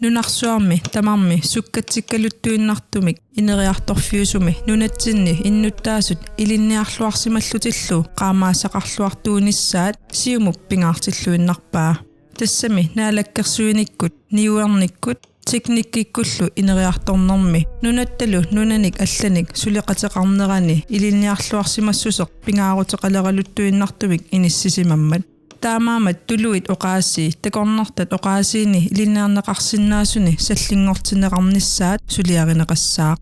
Nunarsuarmi tamarmi sukkatsikkaluttuinnartumik ineriartorfiusumi nunatsinni innuttaasut ilinniarluarsimallutillu qaamaasaqarluartuunissaat siumup pingaartilluinnarpaa tassami naalakkersuinikkut niuernikkut teknikkikkullu ineriartornermi nunattalu nunanik allanik suliqateqarnerani ilinniarluarsimassuseq pingaaruteqaleraluttuinnartumik inissisimammat taamaamat tuluit oqaasi takornertat oqaasiini ilinnearneqarsinnaasuni sallinngortineqarnissaat suliarineqassaaq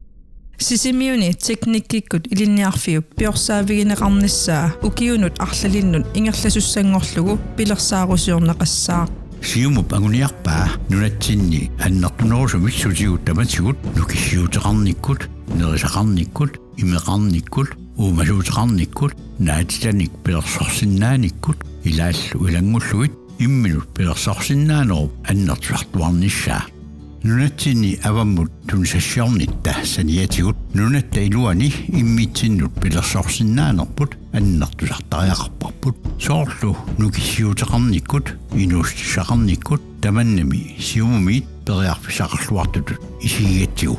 sisimiuni teknikkikut ilinniarfiup piorsaavigneqarnissaa ukiunut arlalinnut ingerlasussangorlugu pilersaarusiorneqassaaq siumup anguniarpaa nunatsinni annertunerusumik sutiuttamatiguut nukissiuteqarnikkut nerisaqarnikkut imeqarnikkut uumasuuteqarnikkut naatitanik pilersorsinnaaниkkut ilaallu ilangulluit imminut pilersorsinnaanerup annertuartuarnissaa nunatsinni avammut tunsassiornitta saniatigut nunatta iluani immitsinnut pilersorsinnaanerput annertusartariaqarparput soorlu nukissiuteqarnikkut inuustissaqarnikkut tamannami siumumiit periarfisaqarluartutut isigiatsigu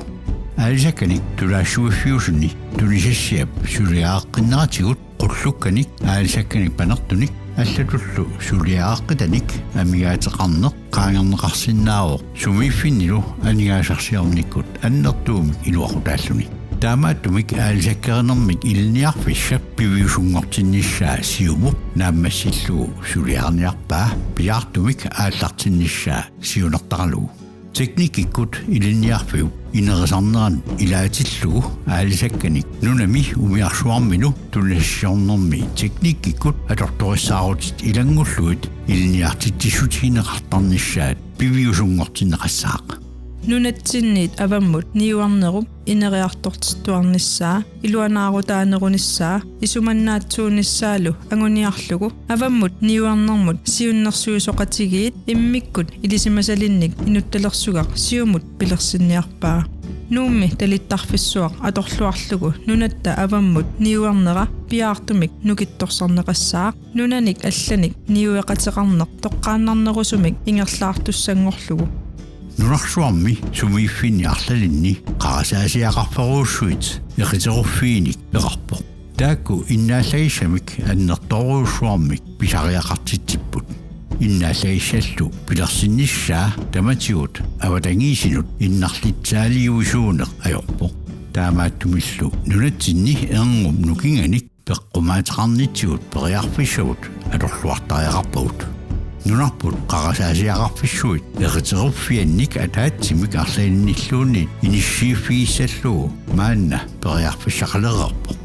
aalisakkanik tulaassuiffiusunni tunisassiap suliaaqqinneratigut qullukkanik aalisakkanik panertunik аллатуллу сулиааққитаник амигааteqarneq qaangerneqarsinnaaroq sumiiffinnilu anigaasarsiornikkut аннертуумик илуақутааллуни таамааттумик аалисаккеринермик илниарфиссап пивиусунгортиннissaa сиуму нааммассиллуу сулиарниарпаа пиартумик ааллартиннissaa сиунертаралугу teknikkikut ilinniarfiu inerisarneran ilaatilluu aalisakkanik nunami umiarsuarminu tunassiornermi teknikkikut atortorissaarutit ilangulluit ilinniartitsissutiineqartarnissaat piviusungortinneqassaaq nunatsinniit avammut niuarnerup ineriartortittuarnissaa iluanaarutaanerunissaa isumannaatsuunissaalu anguniarlugu avammut niuarnermut siunnersuusoqatigiit immikkut ilisimasalinnik inuttalersugar siumut pilersinniarpaa nuummi talittarfissuaq atorluarlugu nunatta avammut niuarnera piaartumik nukittorsarneqassaaq nunanik allanik niueqateqarneq toqqaannarnerusumik ingerlaartussangorlugu nunarsuarmi sumiiffinni arlalinni qarasaasiaqarferuussuit eqiteruffiinik eqarpoq taakku innaallagissamik annertoruussuarmik pisariaqartitsipput innaallagissallu pilersinnissaa tamatigut avatangiisinut innarlitsaaliuisuuneq ajorpoq taamaattumillu nunatsinni erngum nukinganik peqqumaateqarnitsigut periarfissavut atorluartariaqarpagut nunarput qarasaasiaqarfissuit eqiteruffiannik ataatsimik arlainniilluunni inissiiffiissalluu maanna periarfissaqalererpoq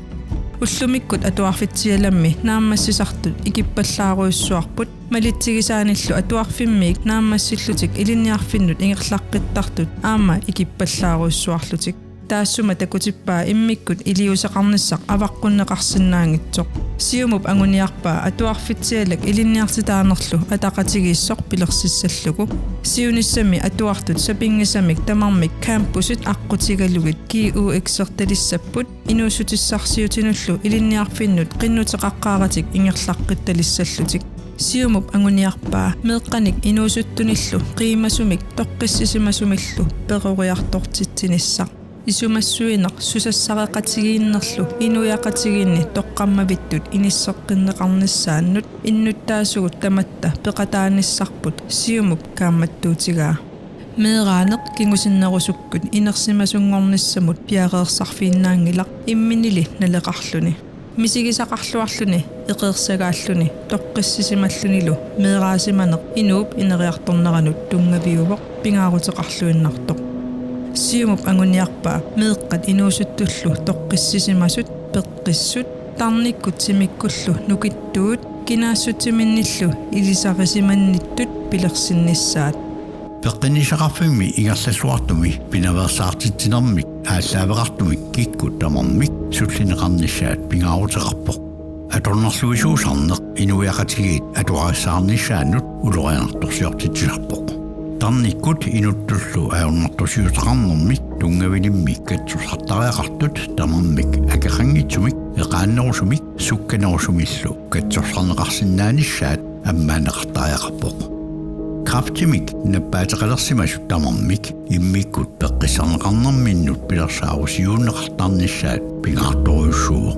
уллумиккут атуарфитсиаламми нааммассисартут икиппаллааруйссуарпут малитсигисааниллу атуарфиммиик нааммассиллутик илинниарфиннут ингерлаққиттартут аама икиппаллааруйссуарлутик таассума такутиппаа иммиккут илиусеқарниссақ аваққуннеқарсинаангитсоқ сиумуп ангуниарпаа атуарфитсиалак илинниартитаанерлу атақатигииссоқ пилерсиссаллугу сиуниссами атуартут сапингисамик тамармик кампусит аққутигалугит KUX-ерталиссаппут инуусутиссарсиутинуллу илинниарфиннут қиннутеқаққааратик ингерлаққитталиссаллутик сиумуп ангуниарпаа меэққаник инуусуттуниллу қиимасумик тоққиссисимасумиллу перуриартортитсиниссақ исумассуинеқ сусассареқатигииннерлу инуяқатигиинни тоққаммавиттут иниссеққиннеқарниссааннут иннуттаасугут таматта пеқатааниссарпут сиумуп каамматтуутигаа меэраанеқ кингусиннерусуккут инерсимасунгорниссамут пиареерсарфииннаангилақ имминили налеқарлуни мисигисақарлуарлуни эқеерсагааллуни тоққиссисималлунилу меэраасиманеқ инууп инериарторнеранут тунгавиувоқ пингаарутеқарлуиннартоқ сиумуп ангуниарпаа меэққат инуусуттуллу тоққиссисимасут пеққиссут тарниккут симиккуллу нукиттуут кинаассутиминниллу илисарисиманниттут пилерсиннissaат пеққинисақарфимми ингерллуартуми пинаверсаартитсинермик ааллаавеқартумик киккут тамармик суллинеқарнissaат пингаарутеқарпоқ аторнерлуисуусарнеқ инуяқатигиит атуарассаарнissaаннут улорианарторсиортитсиларпоқ тарниккут инуттуллу аернартусиутеқарнермик тунгавилиммик катсусартариақартут тамармик акеқангитсумик эқааннерусумик сукканерусумиллу катсорсарнеқарсиннаанissaат аммаанеқартариақарпоқ Kraftimik nappaataqalersimasut tamarmik immikkut peqqisarneqarnerminnut pilersaarusiuunneqartarnissaat pingaartoruussuuq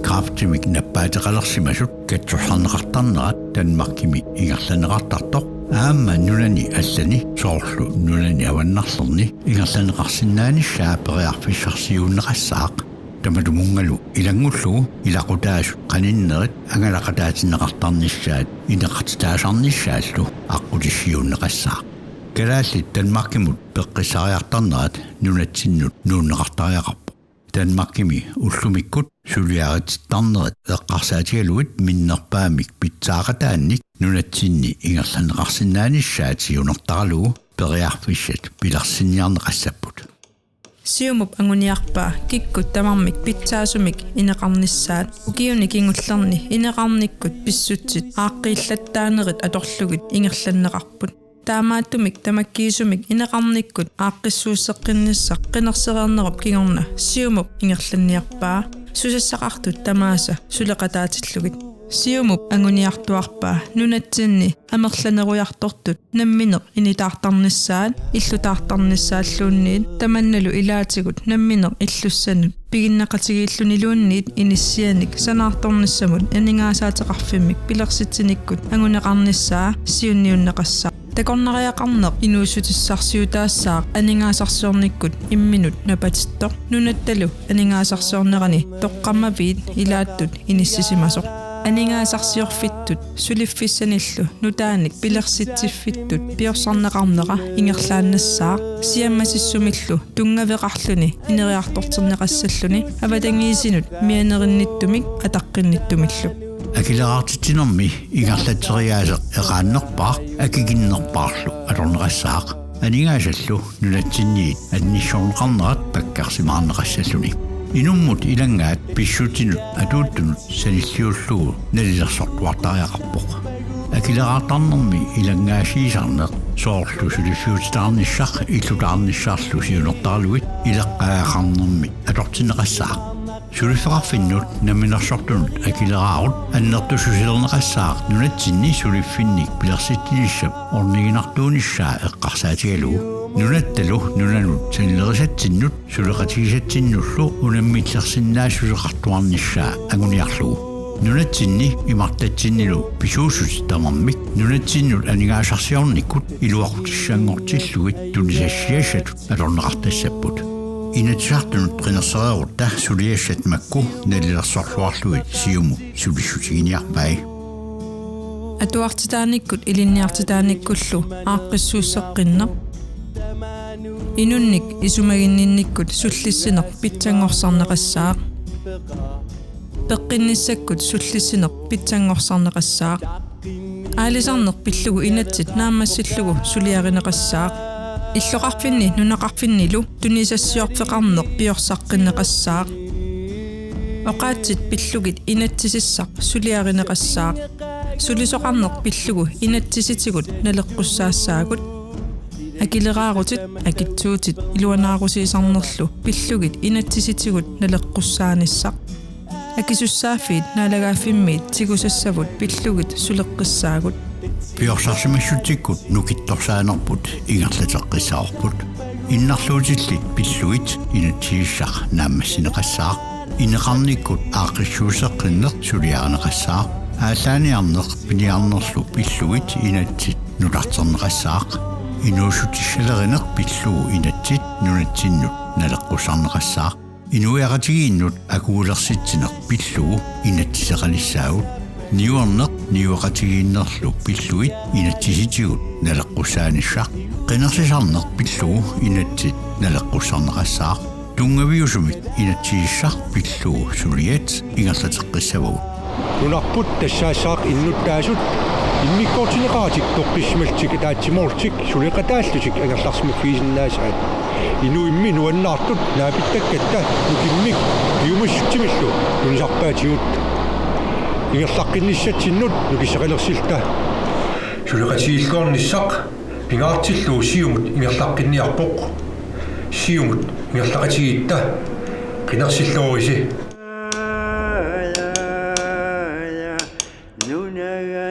Kraftimik nappaataqalersimasut katsurlarneqartarnerat Danmarkimi ingerlaneqartartoq aamma nulani allani soorlu nulani avannarlerni ingerlaneqarsinnaanissaa periarfissarsiuunneqassaaq Tamadumungalu ilangullu ilaqutaasut qaninnerit angalaqataatineqartarnissaat ineqartitaasarnissaallu aqutissiuunneqassaaq kalaallit Danmarkimut peqqissariartarnerat nunatsinnut nuunneqartariaqarpu Danmarkimi ullumikkut suliaritittarnerit eqqarsaatigaluit minnerpaamik pitsaaqataannik nunatsinni ingerlaneqarsinnaanissaatiunertaralugu periarfissat pilarsinniarneqassapput Siumup anguniarpaa kikkut tamarmik pitsaasumik ineqarnissaat ukiuni kingullerni ineqarnikkut pissutsit aaqqiillattaanerit atorlugit ingerlanneqarput taamaattumik tamakkiisumik ineqarnikkut aaqqissuusseqqinniссaq qinersereernerup kingorna siumup ingerlanniarpaa susassaqartut tamaasa suleqataatillugit siumup anguniartuarpaa nunatsinni amerlanerujartortut nammineq initaartarnissaat illutaartarnissaalluunniit tamannalu ilaatigut nammineq illussanut piginnaqatigiilluniluunniit inissianik sanaartornissamut aningaasaateqarfimmik pilersittinikkut anguneqarnissaa siunniunneqassaa takornariaqarneq inuusutissarsiutaassaaq aningaasarsuornikkut imminut napatittoq nunattalu aningaasarsuornerani toqqammaviit ilaattut inississimasoq aningaasarsiorfittut suliffissanillu nutaanik pilersitsiffittut piorsorneqarneqa ingerlaannassaaq siammasissumillu tungaveqarluni ineriartorterneqassalluni avatangiisinut mianerinnittumik ataqqinnittумиллу акилераартитинерми ингерлатериаасеқ эқааннерпаа акигиннерпаарлу алорнеқассаақ анигаасаллу нулатсинниит анниссорнеқарнерат паккарсимаарнеқассаллуни инуммут илангаат писсутинут атууттунут саниллиуллугу налилерсортуартариақарпоқ акилераартарнерми илангаасиисарнеқ соорлу сулиффиутитаарниссақ иллутаарниссаарлу сиунертаарлугит илеққаақарнерми атортинеқассаақ Sulifferarfinnut naminarsortunut akileraarut annertususilerneqassaaq nunatsinni suliffinnik pilersittinissap orniginartuunissaa eqqarsaatigalugu nunattalu nunanut sanillerisattinnut suleqatigisattinnullu unammitlersinnaasuseqartuarnissaa anguniarlugu nunatsinni imartatsinnilu pisuusut tamarmik nunatsinnut anigaasarsiornikkut iluaqutissangortillugit tunisassiassatut alorneqartassapput Inatsaartunut qinersereerutta suliassat makku nalillersorluarluit siumu sulissutigiниarpai atuartitaaниkkut ilinniartitaanikkullu aaqqissuusseqqinneq inunnik isumaginninnikkut sullissineq pitsangorsorneqassaaq peqqinnissakkut sullissineq pitsangorsorneqassaaq aalisarneq pillugu inatsit naammassillugu suliarineqassaaq иллоқарфинни нунеқарфиннилу тунисассиорфеқарнеқ пиорсаққиннеқассаақ оқаатсит пиллугит инатсисиссақ сулиаринеқассаақ сулисоқарнеқ пиллугу инатсиситигут налеққуссаассаагут акилераарутит акитсуутит илуанаарусиисарнерлу пиллугит инатсиситигут налеққуссааниссақ акисуссааффиит наалагааффиммиит тигусассавут пиллугит сулеққиссаагут Piorsaarsimassutikkut nukittorsaanerput ingerlateqqissaorput innarluutillит pilluit inatsiissaq naammassineqassaaq ineqarnikkut aaqissuuseqqinneq suliaaneqassaaq ааllaaniarneq piniarnerlu pilluit inatsit nularterneqassaaq inuusutissaleриneq pillugu inatsit nunatsinnut naleqqusarneqassaaq inuiaqatigiinnut akuulersitsineq pillugu inatsiseqalissaagut niuarneq niuaqatigiinnerlu pilluit inatsisitigut naleqqussaanissaq qinersisarneq pillugu inatsit naleqqusarneqassaaq tungaviusumik inatsisissaq pillugu suliat ingerlateqqissavagut nunarput tassaasaaq innuttaasut immikkortineqaatik toqqismaltik taatsimortik suliqataallusik angerlarsmukkiisinnaasaan inuimmi nuannaartut naapittakkatta nukimmik piumussuttimillu tunisarpaatigut ingerlaqqinnissatsinnut nukisseqalersilta suliqatiilkoornissaq pingaartillu siumut ingerlaqqinniarpoq siumut ingerlaqatigiitta qinersilluurisi nunaga